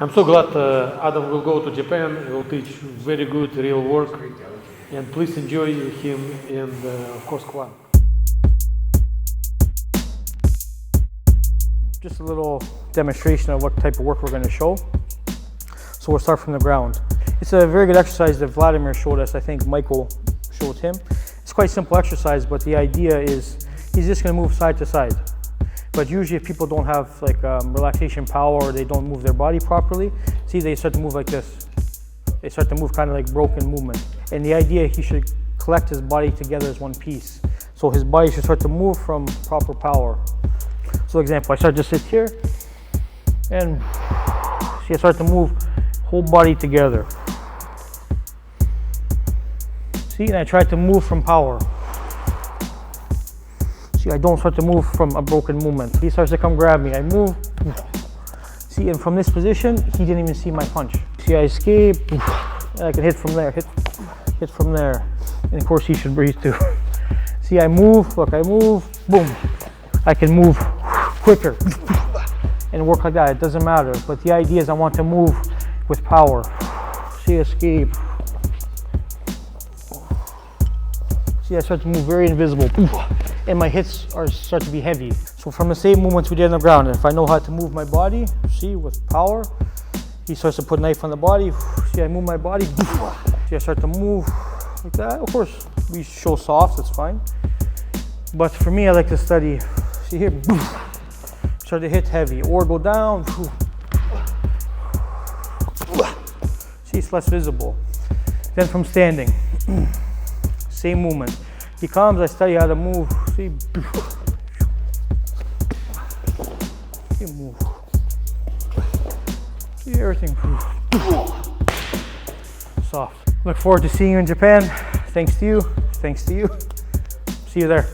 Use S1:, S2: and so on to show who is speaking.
S1: I'm so glad Adam will go to Japan. He will teach very good real work. And please enjoy him and of course Kwan.
S2: Just a little demonstration of what type of work we're going to show. So we'll start from the ground. It's a very good exercise that Vladimir showed us. I think Michael showed him. It's quite a simple exercise, but the idea is he's just going to move side to side. But usually if people don't have like relaxation power or they don't move their body properly, see, they start to move like this. They start to move kind of like broken movement. And the idea, he should collect his body together as one piece. So his body should start to move from proper power. So example, I start to sit here and see, I start to move whole body together. See, and I try to move from power. See, I don't start to move from a broken movement. He starts to come grab me, I move. See, and from this position, he didn't even see my punch. See, I escape, and I can hit from there, hit from there. And of course, he should breathe too. See, I move, look, I move, boom. I can move quicker and work like that, it doesn't matter. But the idea is I want to move with power. See, escape. See, I start to move very invisible. And my hits start to be heavy. So from the same movements we did on the ground, if I know how to move my body, see, with power, he starts to put a knife on the body. See, I move my body. See, I start to move like that. Of course, we show soft, that's fine. But for me, I like to study, see here, start to hit heavy, or go down. See, it's less visible. Then from standing, same movement. He comes, I study how to move. See, move. See everything. Soft. Look forward to seeing you in Japan. Thanks to you. Thanks to you. See you there.